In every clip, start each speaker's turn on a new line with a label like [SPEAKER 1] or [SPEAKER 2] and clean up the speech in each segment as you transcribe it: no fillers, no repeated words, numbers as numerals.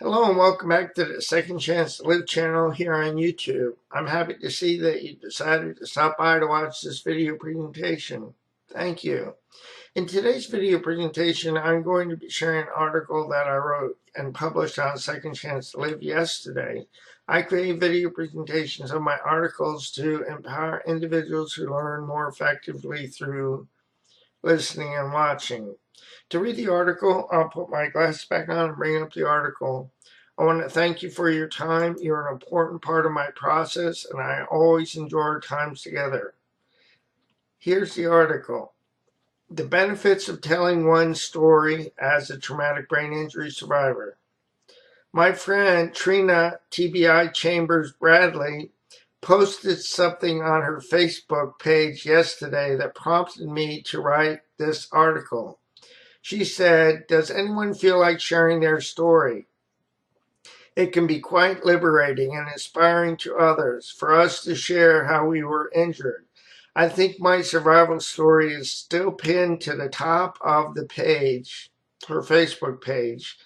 [SPEAKER 1] Hello and welcome back to the Second Chance to Live channel here on YouTube. I'm happy to see that you decided to stop by to watch this video presentation. Thank you. In today's video presentation, I'm going to be sharing an article that I wrote and published on Second Chance to Live yesterday. I create video presentations of my articles to empower individuals who learn more effectively through listening and watching. To read the article, I'll put my glasses back on and bring up the article. I want to thank you for your time. You're an important part of my process, and I always enjoy our times together. Here's the article. The benefits of telling one's story as a traumatic brain injury survivor. My friend Trina TBI Chambers Bradley posted something on her Facebook page yesterday that prompted me to write this article. She said, "Does anyone feel like sharing their story? It can be quite liberating and inspiring to others for us to share how we were injured. I think my survival story is still pinned to the top of the page, her Facebook page,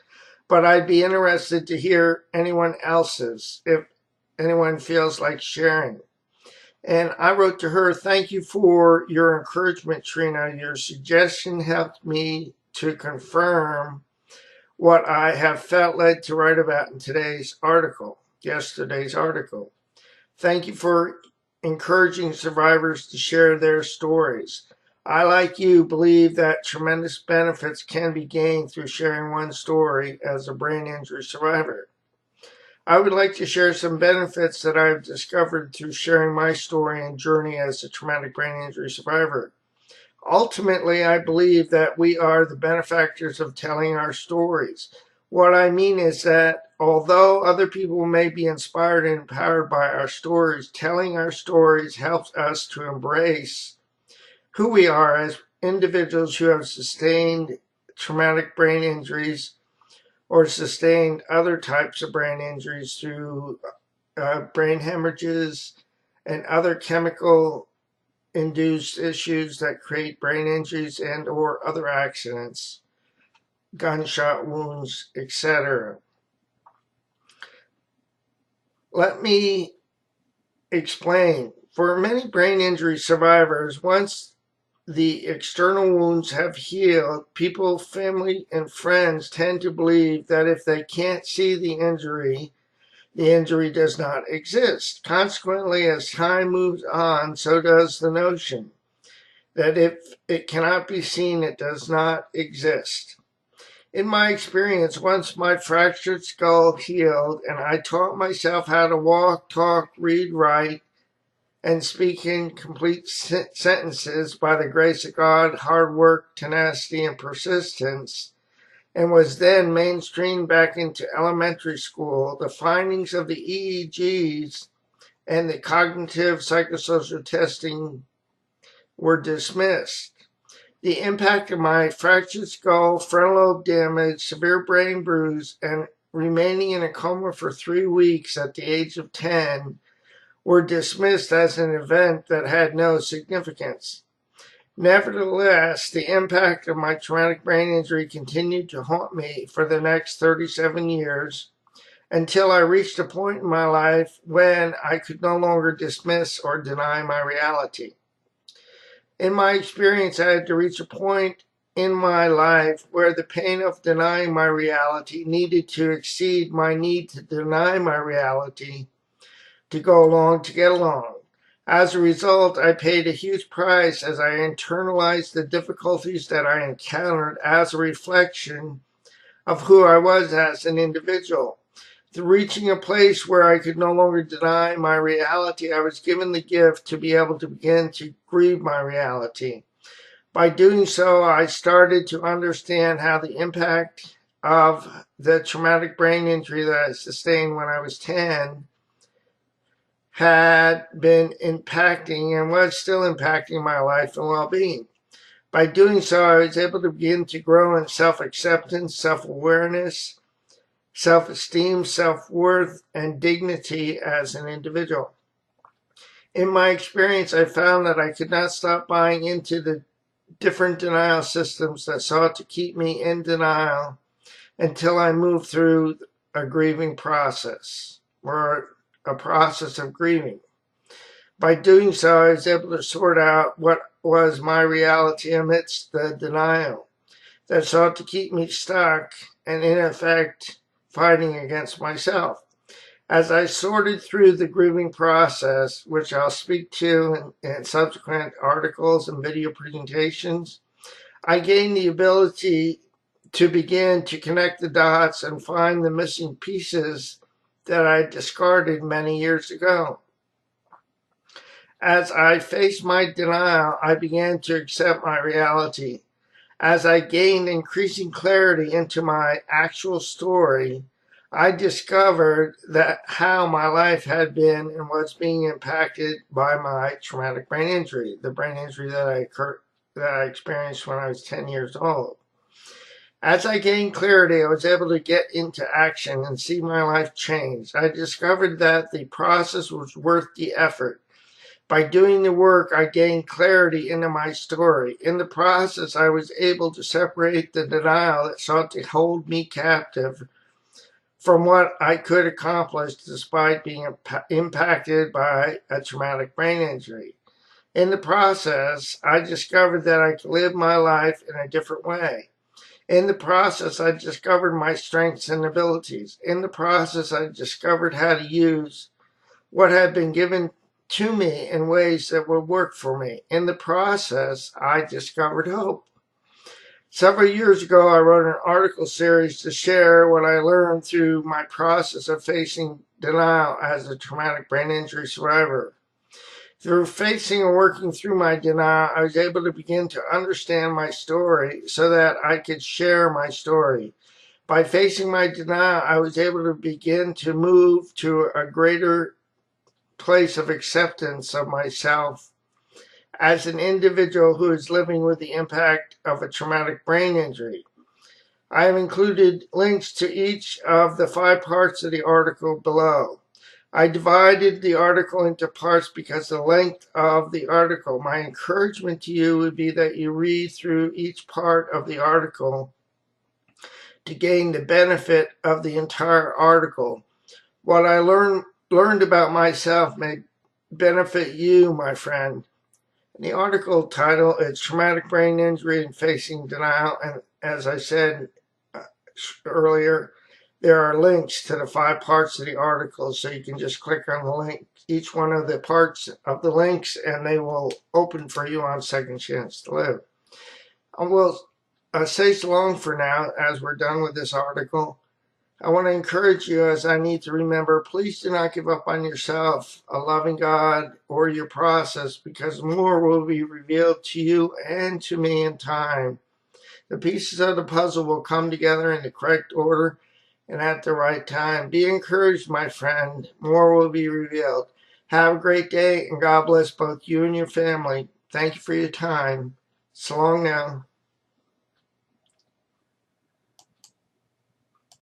[SPEAKER 1] but I'd be interested to hear anyone else's if anyone feels like sharing." And I wrote to her, "Thank you for your encouragement, Trina. Your suggestion helped me to confirm what I have felt led to write about in yesterday's article. Thank you for encouraging survivors to share their stories. I, like you, believe that tremendous benefits can be gained through sharing one's story as a brain injury survivor. I would like to share some benefits that I've discovered through sharing my story and journey as a traumatic brain injury survivor. Ultimately, I believe that we are the benefactors of telling our stories. What I mean is that although other people may be inspired and empowered by our stories, telling our stories helps us to embrace who we are as individuals who have sustained traumatic brain injuries or sustained other types of brain injuries through brain hemorrhages and other chemical induced issues that create brain injuries and or other accidents, gunshot wounds, etc. Let me explain. For many brain injury survivors, once the external wounds have healed, people, family, and friends tend to believe that if they can't see the injury does not exist. Consequently, as time moves on, so does the notion that if it cannot be seen, it does not exist. In my experience, once my fractured skull healed and I taught myself how to walk, talk, read, write, and speak in complete sentences by the grace of God, hard work, tenacity, and persistence, and was then mainstreamed back into elementary school, the findings of the EEGs and the cognitive psychosocial testing were dismissed. The impact of my fractured skull, frontal lobe damage, severe brain bruise, and remaining in a coma for 3 weeks at the age of 10 were dismissed as an event that had no significance. Nevertheless, the impact of my traumatic brain injury continued to haunt me for the next 37 years until I reached a point in my life when I could no longer dismiss or deny my reality. In my experience, I had to reach a point in my life where the pain of denying my reality needed to exceed my need to deny my reality to get along. As a result, I paid a huge price as I internalized the difficulties that I encountered as a reflection of who I was as an individual. Through reaching a place where I could no longer deny my reality, I was given the gift to be able to begin to grieve my reality. By doing so, I started to understand how the impact of the traumatic brain injury that I sustained when I was 10 had been impacting and was still impacting my life and well-being. By doing so, I was able to begin to grow in self-acceptance, self-awareness, self-esteem, self-worth, and dignity as an individual. In my experience, I found that I could not stop buying into the different denial systems that sought to keep me in denial until I moved through a grieving process or a process of grieving. By doing so, I was able to sort out what was my reality amidst the denial that sought to keep me stuck and, in effect, fighting against myself. As I sorted through the grieving process, which I'll speak to in subsequent articles and video presentations, I gained the ability to begin to connect the dots and find the missing pieces that I discarded many years ago. As I faced my denial, I began to accept my reality. As I gained increasing clarity into my actual story, I discovered that how my life had been and was being impacted by my traumatic brain injury, the brain injury that I experienced when I was 10 years old. As I gained clarity, I was able to get into action and see my life change. I discovered that the process was worth the effort. By doing the work, I gained clarity into my story. In the process, I was able to separate the denial that sought to hold me captive from what I could accomplish despite being impacted by a traumatic brain injury. In the process, I discovered that I could live my life in a different way. In the process, I discovered my strengths and abilities. In the process, I discovered how to use what had been given to me in ways that would work for me. In the process, I discovered hope. Several years ago, I wrote an article series to share what I learned through my process of facing denial as a traumatic brain injury survivor. Through facing and working through my denial, I was able to begin to understand my story so that I could share my story. By facing my denial, I was able to begin to move to a greater place of acceptance of myself as an individual who is living with the impact of a traumatic brain injury. I have included links to each of the 5 parts of the article below. I divided the article into parts because of the length of the article. My encouragement to you would be that you read through each part of the article to gain the benefit of the entire article. What I learned about myself may benefit you, my friend. The article title is Traumatic Brain Injury and Facing Denial, and as I said earlier, there are links to the 5 parts of the article, so you can just click on the link, each one of the parts of the links, and they will open for you on Second Chance to Live. I will say so long for now as we're done with this article. I want to encourage you, as I need to remember, please do not give up on yourself, a loving God, or your process, because more will be revealed to you and to me in time. The pieces of the puzzle will come together in the correct order and at the right time. Be encouraged, my friend. More will be revealed. Have a great day, and God bless both you and your family. Thank you for your time. So long now.